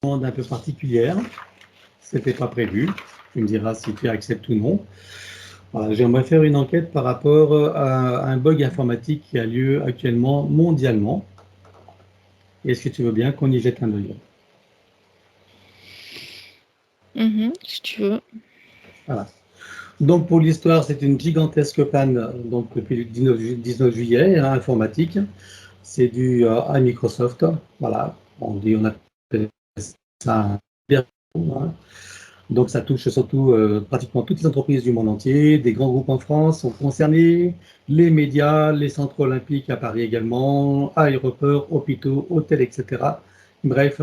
un peu particulière. C'était pas prévu. Tu me diras si tu acceptes ou non. Voilà, j'aimerais faire une enquête par rapport à un bug informatique qui a lieu actuellement mondialement. Est-ce que tu veux bien qu'on y jette un œil? Si tu veux. Voilà. Donc pour l'histoire, c'est une gigantesque panne donc depuis le 19 juillet informatique. C'est dû à Microsoft. Voilà, on appelle ça un verrou, hein. Donc ça touche surtout pratiquement toutes les entreprises du monde entier, des grands groupes en France sont concernés, les médias, les centres olympiques à Paris également, aéroports, hôpitaux, hôtels, etc. Bref,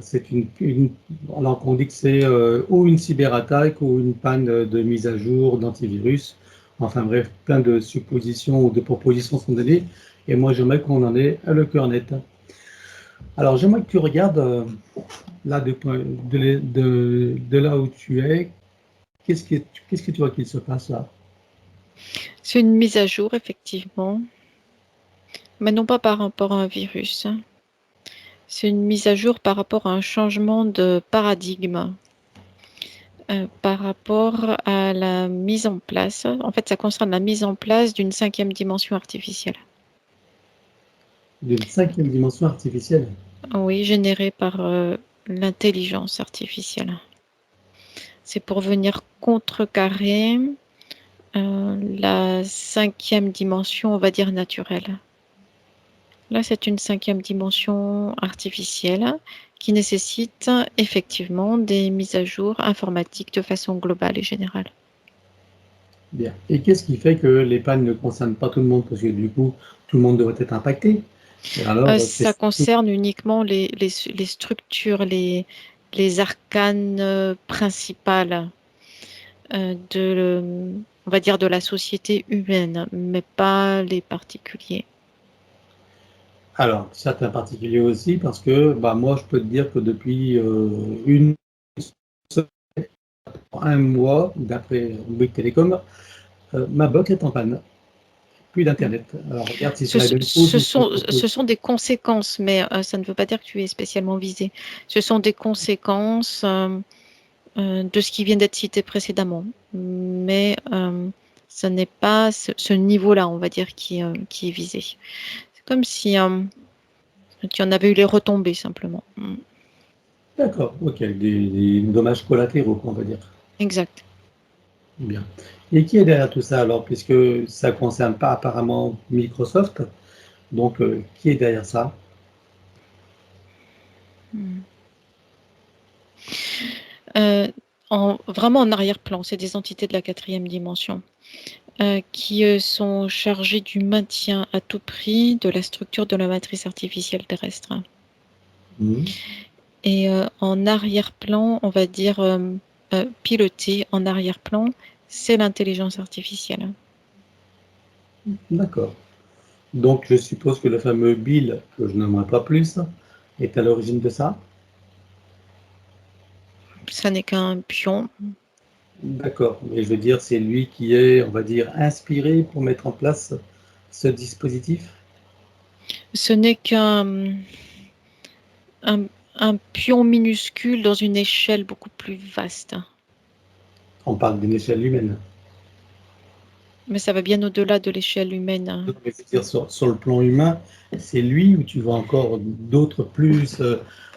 c'est alors qu'on dit que c'est ou une cyberattaque ou une panne de mise à jour d'antivirus. Enfin bref, plein de suppositions ou de propositions sont données. Et moi, j'aimerais qu'on en ait le cœur net. Alors, j'aimerais que tu regardes là de là où tu es. Qu'est-ce que tu vois qu'il se passe là? C'est une mise à jour, effectivement, mais non pas par rapport à un virus. C'est une mise à jour par rapport à un changement de paradigme, par rapport à la mise en place. En fait, ça concerne la mise en place d'une 5e dimension artificielle. D'une 5e dimension artificielle. Oui, générée par l'intelligence artificielle. C'est pour venir contrecarrer la 5e dimension, on va dire naturelle. Là, c'est une 5e dimension artificielle qui nécessite effectivement des mises à jour informatiques de façon globale et générale. Bien. Et qu'est-ce qui fait que les pannes ne concernent pas tout le monde? Parce que du coup, tout le monde devrait être impacté. Et alors, Ça concerne uniquement les structures, les arcanes principales on va dire de la société humaine, mais pas les particuliers. alors, certains particuliers aussi, parce que bah, moi, je peux te dire que depuis un mois, d'après Bouygues Télécom, ma box est en panne. Plus d'Internet. Alors, regarde si c'est la même chose ou si c'est autre chose. Ce sont des conséquences, mais ça ne veut pas dire que tu es spécialement visé. Ce sont des conséquences de ce qui vient d'être cité précédemment. Mais ce n'est pas ce niveau-là, on va dire, qui est visé. C'est comme si tu en avais eu les retombées, simplement. D'accord, ok, des dommages collatéraux, on va dire. Exact. Bien. Et qui est derrière tout ça alors, puisque ça ne concerne pas apparemment Microsoft, donc qui est derrière ça? Vraiment en arrière-plan, c'est des entités de la 4e dimension qui sont chargées du maintien à tout prix de la structure de la matrice artificielle terrestre. Et en arrière-plan, on va dire piloté en arrière-plan, c'est l'intelligence artificielle. D'accord. Donc je suppose que le fameux Bill, que je n'aimerais pas plus, est à l'origine de ça? Ça n'est qu'un pion. D'accord, mais je veux dire, c'est lui qui est, on va dire, inspiré pour mettre en place ce dispositif? Ce n'est qu'un un pion minuscule dans une échelle beaucoup plus vaste. On parle d'une échelle humaine. Mais ça va bien au-delà de l'échelle humaine. Mais je veux dire, sur le plan humain, c'est lui ou tu vois encore d'autres plus,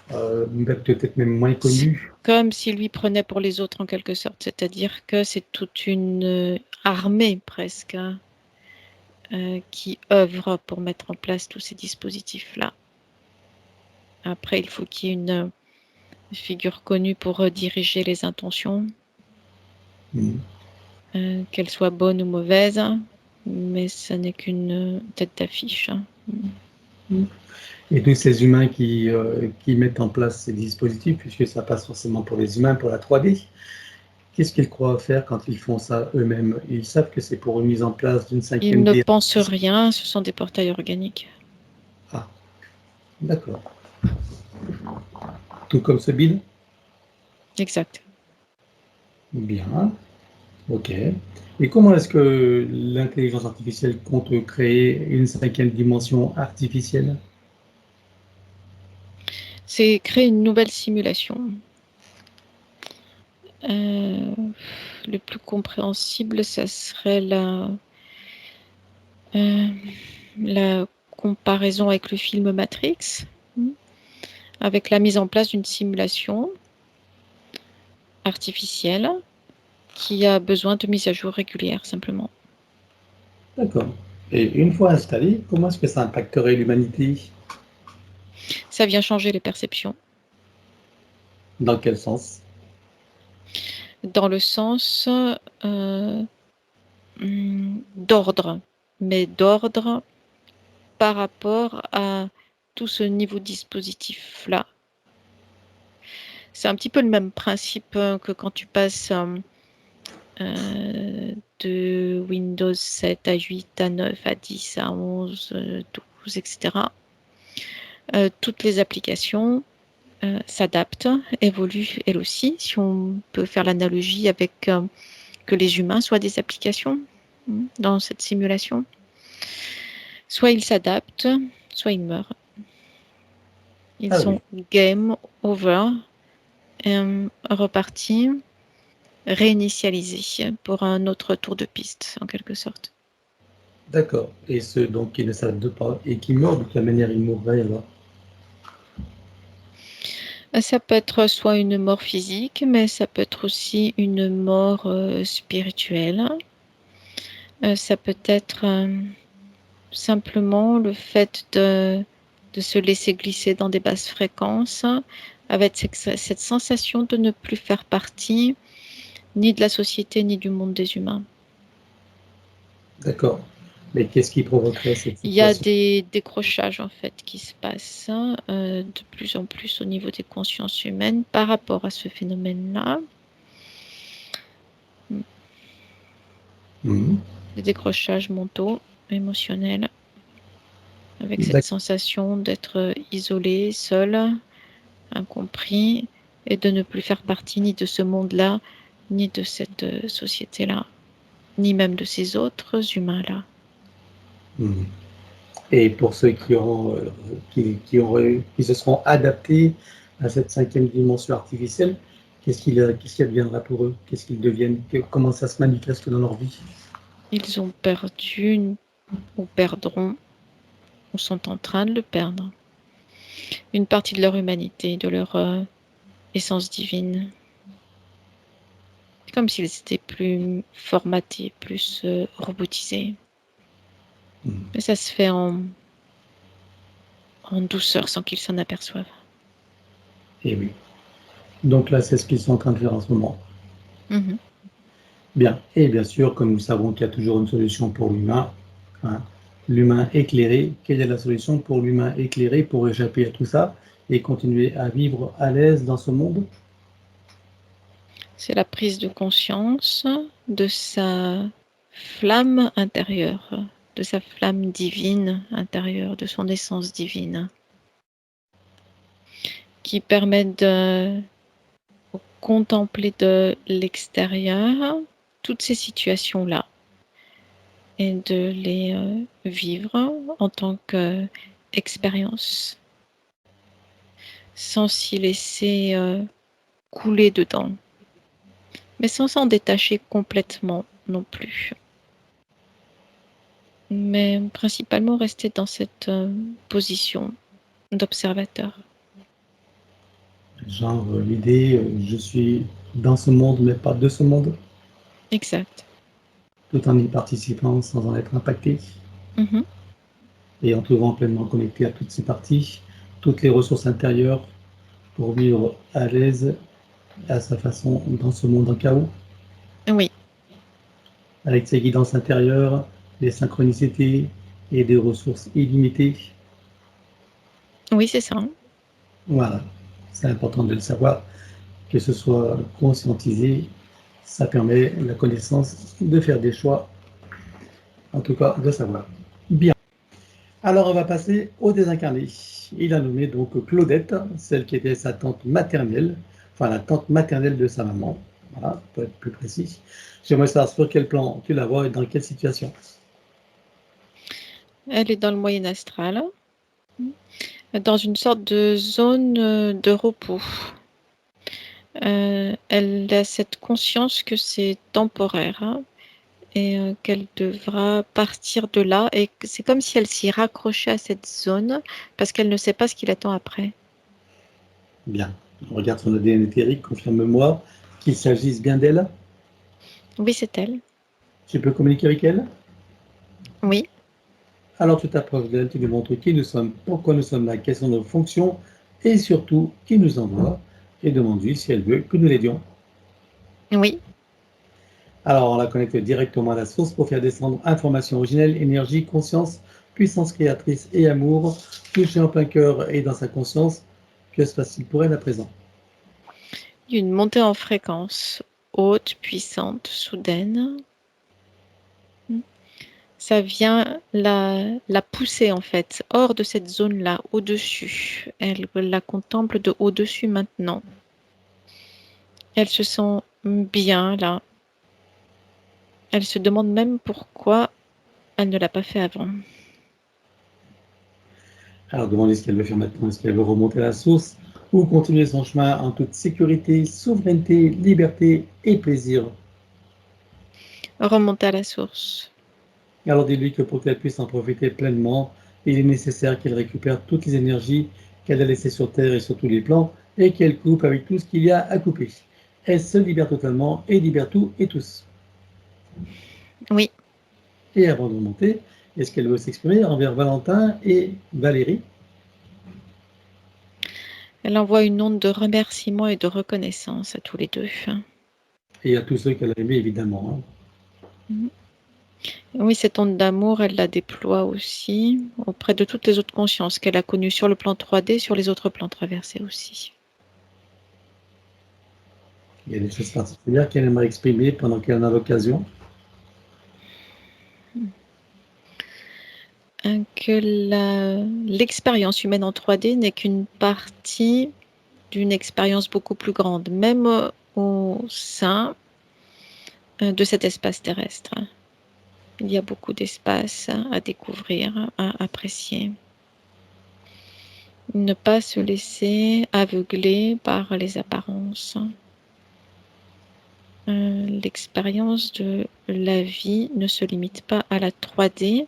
peut-être même moins C'est connus? comme s'il lui prenait pour les autres en quelque sorte. C'est-à-dire que c'est toute une armée presque qui œuvre pour mettre en place tous ces dispositifs-là. Après, il faut qu'il y ait une figure connue pour diriger les intentions, qu'elles soient bonnes ou mauvaises, mais ce n'est qu'une tête d'affiche. Et tous ces humains qui mettent en place ces dispositifs, puisque ça passe forcément pour les humains, pour la 3D, qu'est-ce qu'ils croient faire quand ils font ça eux-mêmes? Ils savent que c'est pour une mise en place d'une Ils 5e ne D. pensent rien, ce sont des portails organiques. Ah, d'accord. Tout comme ce Bill? Exact. Bien, ok. Et comment est-ce que l'intelligence artificielle compte créer une 5e dimension artificielle? C'est créer une nouvelle simulation. Le plus compréhensible, ça serait la comparaison avec le film Matrix, avec la mise en place d'une simulation artificielle qui a besoin de mise à jour régulière, simplement. D'accord. Et une fois installé, comment est-ce que ça impacterait l'humanité? Ça vient changer les perceptions. Dans quel sens? Dans le sens d'ordre, mais d'ordre par rapport à tout ce niveau dispositif-là. C'est un petit peu le même principe que quand tu passes de Windows 7 à 8, à 9, à 10, à 11, 12, etc. Toutes les applications s'adaptent, évoluent elles aussi, si on peut faire l'analogie avec que les humains soient des applications dans cette simulation. Soit ils s'adaptent, soit ils meurent. Ils sont game over, repartis, réinitialisés pour un autre tour de piste, en quelque sorte. D'accord. Et ceux donc qui ne s'adaptent pas et qui meurent, de quelle manière ils mourraient alors? Ça peut être soit une mort physique, mais ça peut être aussi une mort spirituelle. Ça peut être simplement le fait de se laisser glisser dans des basses fréquences, avec cette sensation de ne plus faire partie ni de la société, ni du monde des humains. D'accord. Mais qu'est-ce qui provoquerait cette Il y a situation? des décrochages en fait qui se passent de plus en plus au niveau des consciences humaines par rapport à ce phénomène-là. Des décrochages mentaux, émotionnels, avec cette sensation d'être isolé, seul, incompris, et de ne plus faire partie ni de ce monde-là, ni de cette société-là, ni même de ces autres humains-là. Et pour ceux qui se seront adaptés à cette 5e dimension artificielle, qu'est-ce qu'il adviendra pour eux? Qu'est-ce qu'ils deviennent? Comment ça se manifeste dans leur vie? Ils ont perdu ou perdront, ou sont en train de le perdre, une partie de leur humanité, de leur essence divine. C'est comme s'ils étaient plus formatés, plus robotisés. Mais ça se fait en douceur, sans qu'ils s'en aperçoivent. Et oui. Donc là, c'est ce qu'ils sont en train de faire en ce moment. Bien. Et bien sûr, comme nous savons qu'il y a toujours une solution pour l'humain, l'humain éclairé, quelle est la solution pour l'humain éclairé pour échapper à tout ça et continuer à vivre à l'aise dans ce monde? C'est la prise de conscience de sa flamme intérieure, de sa flamme divine intérieure, de son essence divine, qui permet de contempler de l'extérieur toutes ces situations-là et de les vivre en tant qu'expérience, sans s'y laisser couler dedans, mais sans s'en détacher complètement non plus. Mais principalement rester dans cette position d'observateur. Genre l'idée, je suis dans ce monde, mais pas de ce monde, Exact. tout en y participant sans en être impacté, et en trouvant pleinement connecté à toutes ces parties, toutes les ressources intérieures pour vivre à l'aise à sa façon dans ce monde en chaos. Oui. Avec ses guidances intérieures, des synchronicités et des ressources illimitées. Oui, c'est ça. Voilà, c'est important de le savoir, que ce soit conscientisé, ça permet la connaissance de faire des choix, en tout cas de savoir. Bien. Alors on va passer au désincarné. Il a nommé donc Claudette, celle qui était sa tante maternelle, enfin la tante maternelle de sa maman. Voilà, pour être plus précis. J'aimerais savoir sur quel plan tu la vois et dans quelle situation. Elle est dans le moyen astral. dans une sorte de zone de repos. Elle a cette conscience que c'est temporaire, hein, et qu'elle devra partir de là. Et c'est comme si elle s'y raccrochait à cette zone parce qu'elle ne sait pas ce qui l'attend après. Bien. On regarde son ADN éthérique, confirme-moi qu'il s'agisse bien d'elle. Oui, c'est elle. Tu peux communiquer avec elle? Oui. Alors tu t'approches d'elle, tu lui montres qui nous sommes, pourquoi nous sommes là, quelles sont nos fonctions, et surtout qui nous envoie, et demande-lui si elle veut que nous l'aidions. Oui. Alors on la connecte directement à la source pour faire descendre information originelle, énergie, conscience, puissance créatrice et amour, touché en plein cœur et dans sa conscience. Que se passe-t-il pour elle à présent? Une montée en fréquence haute, puissante, soudaine. Ça vient la pousser en fait hors de cette zone-là, au-dessus. Elle la contemple de au-dessus maintenant. Elle se sent bien là. Elle se demande même pourquoi elle ne l'a pas fait avant. Alors demandez ce qu'elle veut faire maintenant. Est-ce qu'elle veut remonter à la source ou continuer son chemin en toute sécurité, souveraineté, liberté et plaisir? Remonter à la source. Alors dis-lui que pour qu'elle puisse en profiter pleinement, il est nécessaire qu'elle récupère toutes les énergies qu'elle a laissées sur Terre et sur tous les plans et qu'elle coupe avec tout ce qu'il y a à couper. Elle se libère totalement et libère tout et tous. Oui. Et avant de remonter, est-ce qu'elle veut s'exprimer envers Valentin et Valérie? Elle envoie une onde de remerciement et de reconnaissance à tous les deux. Et à tous ceux qu'elle a aimés, évidemment. Oui, cette onde d'amour, elle la déploie aussi auprès de toutes les autres consciences qu'elle a connues sur le plan 3D, sur les autres plans traversés aussi. Il y a des choses particulières qu'elle aimerait exprimer pendant qu'elle en a l'occasion. Que l'expérience humaine en 3D n'est qu'une partie d'une expérience beaucoup plus grande, même au sein de cet espace terrestre. Il y a beaucoup d'espace à découvrir, à apprécier. Ne pas se laisser aveugler par les apparences. L'expérience de la vie ne se limite pas à la 3D.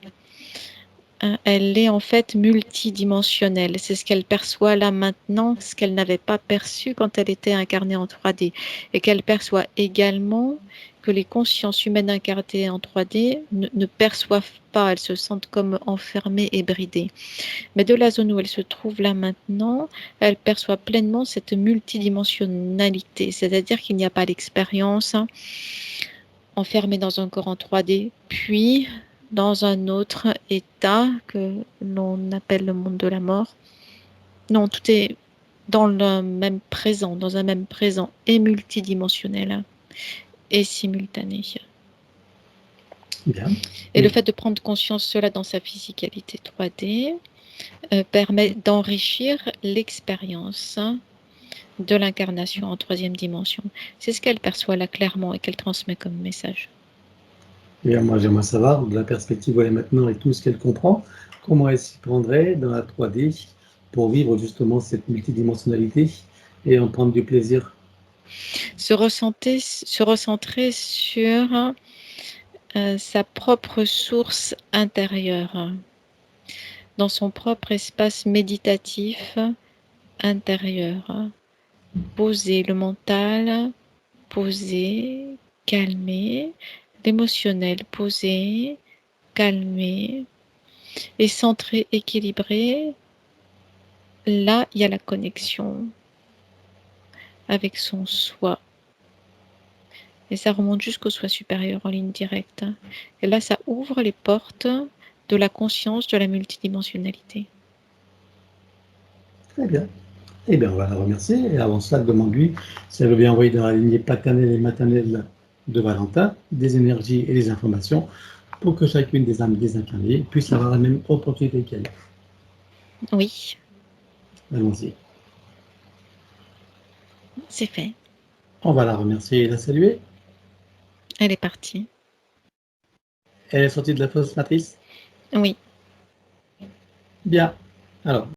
Elle est en fait multidimensionnelle. C'est ce qu'elle perçoit là maintenant, ce qu'elle n'avait pas perçu quand elle était incarnée en 3D. Et qu'elle perçoit également que les consciences humaines incarnées en 3D ne perçoivent pas. Elles se sentent comme enfermées et bridées. Mais de la zone où elle se trouve là maintenant, elle perçoit pleinement cette multidimensionnalité. C'est-à-dire qu'il n'y a pas l'expérience enfermée dans un corps en 3D, puis dans un autre état que l'on appelle le monde de la mort. Non, tout est dans le même présent, dans un même présent et multidimensionnel et simultané. Bien. Et le fait de prendre conscience de cela dans sa physicalité 3D permet d'enrichir l'expérience de l'incarnation en 3e dimension. C'est ce qu'elle perçoit là clairement et qu'elle transmet comme message. Et moi, j'aimerais savoir, de la perspective où elle est maintenant et tout ce qu'elle comprend, comment elle s'y prendrait dans la 3D pour vivre justement cette multidimensionnalité et en prendre du plaisir. Se recentrer sur sa propre source intérieure, dans son propre espace méditatif intérieur. Poser le mental, poser, calmer, l'émotionnel, poser, calmer et centré, équilibré. Là, il y a la connexion avec son soi. Et ça remonte jusqu'au soi supérieur en ligne directe. Et là, ça ouvre les portes de la conscience de la multidimensionnalité. Très bien. Eh bien, on va la remercier. Et avant cela, demande-lui si elle veut bien envoyer dans la lignée paternelle et maternelle de Valentin des énergies et des informations pour que chacune des âmes désincarnées puisse avoir la même opportunité qu'elle. Oui, Allons-y. c'est fait. On va la remercier et la saluer. Elle est partie. Elle est sortie de la fausse matrice. Oui. Bien. Alors,